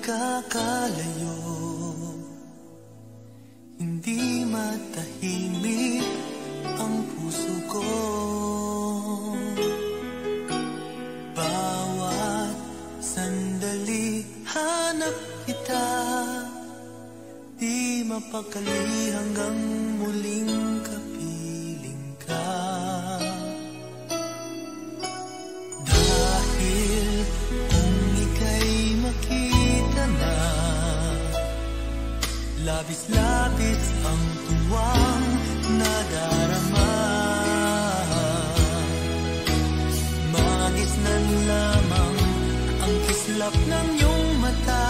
nagkakalayo, hindi matahimik ang puso ko. Bawat sandali hanap kita, di mapakali hanggang muling kapiling ka. Dahil kung ika'y makita na, labis-labis ang tuwang nadarama. Magisnan lamang ang kislap ng iyong mata.